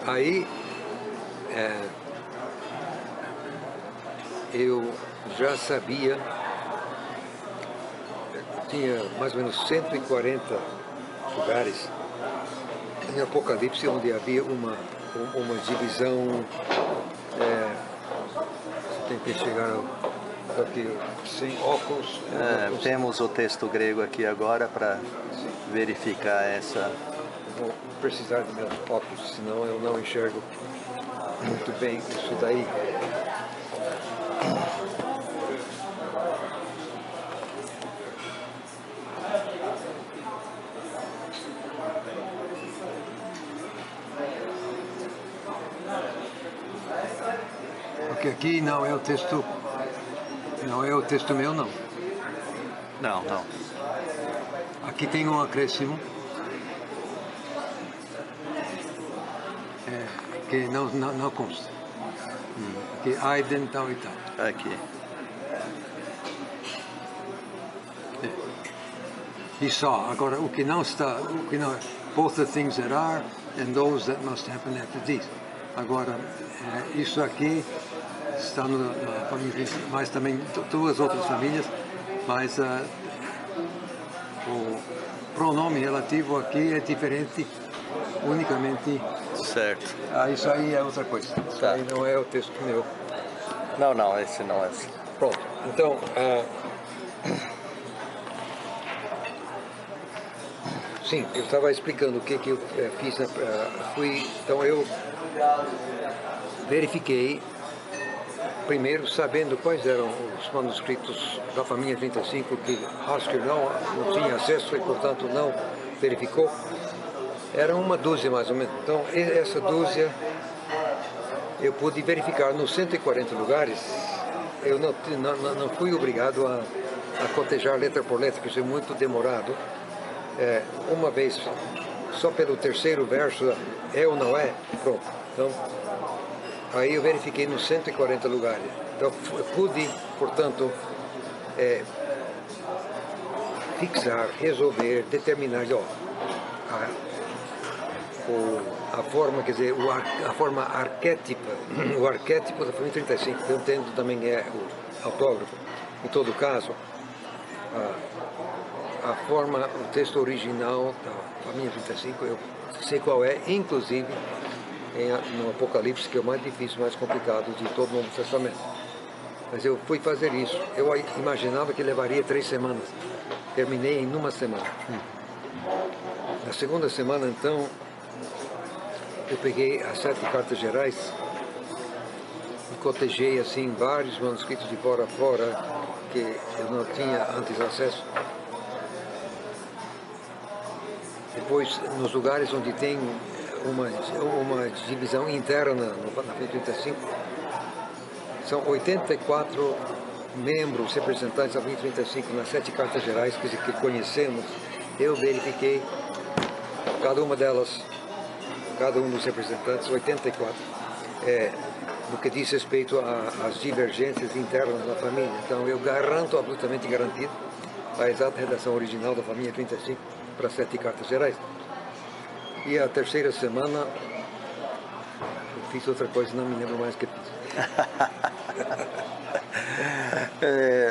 Aí eu já sabia, tinha mais ou menos 140 lugares em Apocalipse onde havia uma divisão. Você tem que chegar aqui sem óculos. Temos o texto grego aqui agora para verificar essa. Vou precisar de meus óculos, senão eu não enxergo muito bem isso daí. Porque aqui não é o texto meu, não. Não. Aqui tem um acréscimo que não consta. Aqui Aiden tal e tal. Aqui. E só. Agora, o que não está, both the things that are and those that must happen after these. Agora, isso aqui está na família, mas também duas outras famílias, mas o pronome relativo aqui é diferente, unicamente. Certo. Isso aí é outra coisa. Isso aí não é o texto meu. Não, esse não é. Pronto. Então, sim, eu estava explicando o que eu fiz. Então eu verifiquei, primeiro sabendo quais eram os manuscritos da família 35 que Hasker não tinha acesso e, portanto, não verificou. Era uma dúzia mais ou menos. Então, essa dúzia eu pude verificar nos 140 lugares. Eu não fui obrigado a cotejar letra por letra, que isso é muito demorado. Uma vez, só pelo terceiro verso, é ou não é, pronto. Então, aí eu verifiquei nos 140 lugares. Então, eu pude, portanto, fixar, resolver, determinar, a forma, quer dizer, a forma arquétipa, o arquétipo da família 35, que eu entendo também é o autógrafo. Em todo caso, a forma, o texto original da família 35, eu sei qual é, inclusive no Apocalipse, que é o mais difícil, mais complicado de todo o Novo Testamento. Mas eu fui fazer isso. Eu imaginava que levaria 3 semanas. Terminei em uma semana. Na segunda semana, então, eu peguei as 7 cartas gerais e cotejei assim vários manuscritos de fora a fora que eu não tinha antes acesso. Depois, nos lugares onde tem uma divisão interna na F35, são 84 membros, representantes da F35 nas 7 cartas gerais que conhecemos. Eu verifiquei cada uma delas, cada um dos representantes, 84, no que diz respeito às divergências internas da família. Então eu garanto, absolutamente garantido, a exata redação original da família 35 para 7 cartas gerais. E a terceira semana eu fiz outra coisa, não me lembro mais o que fiz.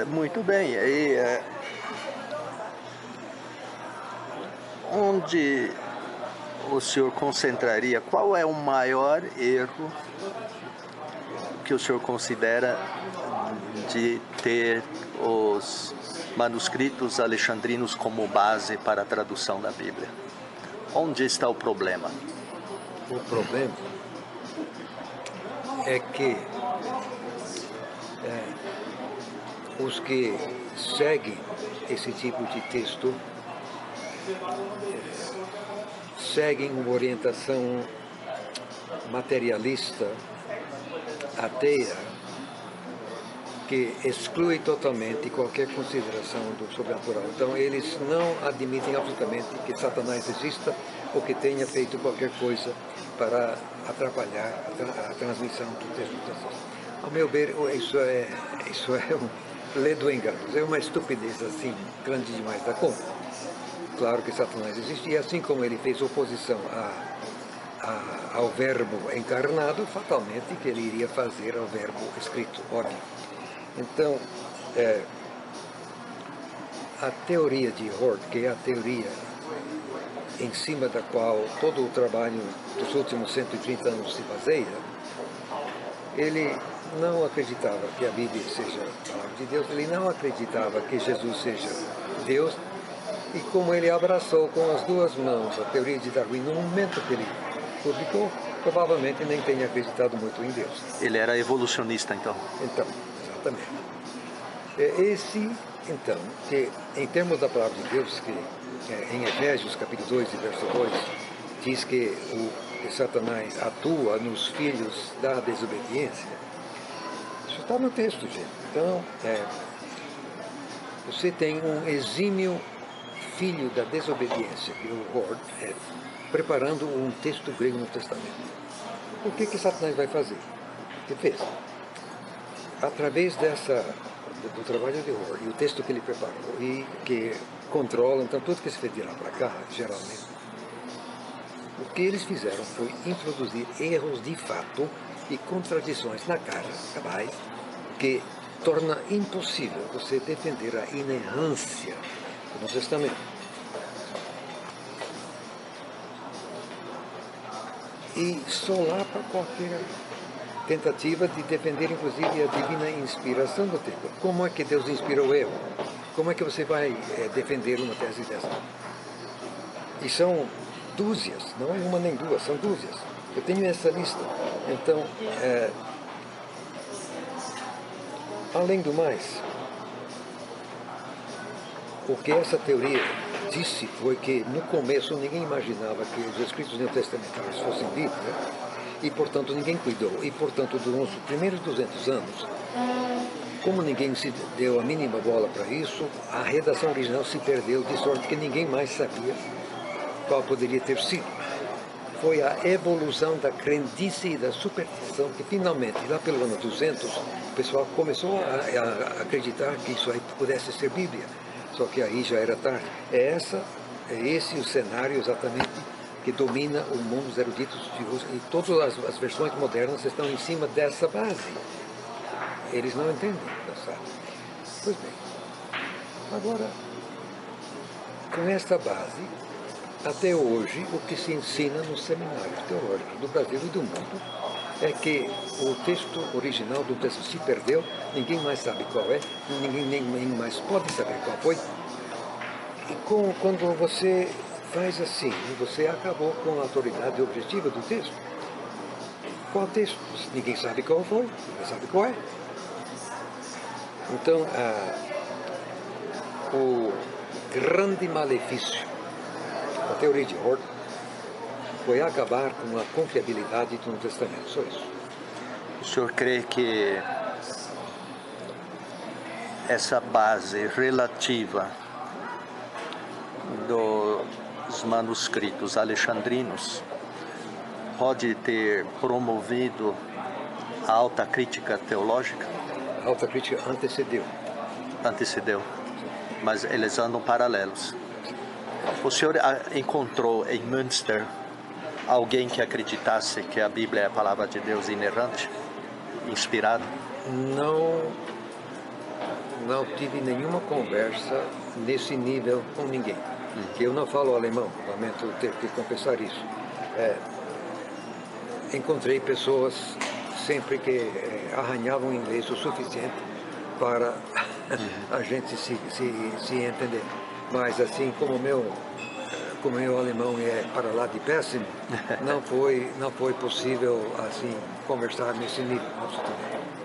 Muito bem. E, onde o senhor concentraria, qual é o maior erro que o senhor considera de ter os manuscritos alexandrinos como base para a tradução da Bíblia? Onde está o problema? O problema é que os que seguem esse tipo de texto seguem uma orientação materialista, ateia, que exclui totalmente qualquer consideração do sobrenatural. Então eles não admitem absolutamente que Satanás exista ou que tenha feito qualquer coisa para atrapalhar a transmissão do texto de Jesus. Ao meu ver, isso é um ledo engano, é uma estupidez assim, grande demais da conta. Claro que Satanás existe, e assim como ele fez oposição ao verbo encarnado, fatalmente que ele iria fazer ao verbo escrito, óbvio. Então, a teoria de Hort, que é a teoria em cima da qual todo o trabalho dos últimos 130 anos se baseia, ele não acreditava que a Bíblia seja a palavra de Deus, ele não acreditava que Jesus seja Deus, e como ele abraçou com as duas mãos a teoria de Darwin no momento que ele publicou, provavelmente nem tenha acreditado muito em Deus. Ele era evolucionista, então? Então, exatamente. Esse, então, que em termos da palavra de Deus, que em Efésios capítulo 2 e verso 2, diz que Satanás atua nos filhos da desobediência. Isso está no texto, gente. Então, você tem um exímio filho da desobediência, que é o Hort, preparando um texto grego no Testamento. O que Satanás vai fazer? O que fez? Através do trabalho de Hort e o texto que ele preparou e que controla, então, tudo que se fez de lá para cá, geralmente, o que eles fizeram foi introduzir erros de fato e contradições na cara, cabais, que torna impossível você defender a inerrância do Testamento. E solapa qualquer tentativa de defender, inclusive, a divina inspiração do texto. Como é que Deus inspirou o erro? Como é que você vai defender uma tese dessa? E são dúzias, não é uma nem duas, são dúzias. Eu tenho essa lista. Então, além do mais, o que essa teoria disse foi que, no começo, ninguém imaginava que os escritos neotestamentários fossem Bíblia, e, portanto, ninguém cuidou. E, portanto, durante os primeiros 200 anos, como ninguém se deu a mínima bola para isso, a redação original se perdeu, de sorte que ninguém mais sabia qual poderia ter sido. Foi a evolução da crendice e da superstição que, finalmente, lá pelo ano 200, o pessoal começou a acreditar que isso aí pudesse ser Bíblia. Só que aí já era tarde. É esse o cenário exatamente que domina o mundo dos eruditos de hoje. E todas as versões modernas estão em cima dessa base. Eles não entendem, sabe? Pois bem, agora, com esta base, até hoje, o que se ensina nos seminários teológicos do Brasil e do mundo é que o texto original do texto se perdeu, ninguém mais sabe qual é, ninguém mais pode saber qual foi. E quando você faz assim, você acabou com a autoridade objetiva do texto. Qual texto? Ninguém sabe qual foi, ninguém sabe qual é. Então, o grande malefício da teoria de Hort foi acabar com a confiabilidade do Novo Testamento, só isso. O senhor crê que essa base relativa dos manuscritos alexandrinos pode ter promovido a alta crítica teológica? A alta crítica antecedeu. Antecedeu, mas eles andam paralelos. O senhor encontrou em Münster alguém que acreditasse que a Bíblia é a palavra de Deus inerrante, inspirada? Não tive nenhuma conversa nesse nível com ninguém. Eu não falo alemão, lamento ter que confessar isso. Encontrei pessoas sempre que arranhavam inglês o suficiente para a gente se entender. Mas assim, como meu alemão é para lá de péssimo, não foi possível assim conversar nesse nível, absolutamente.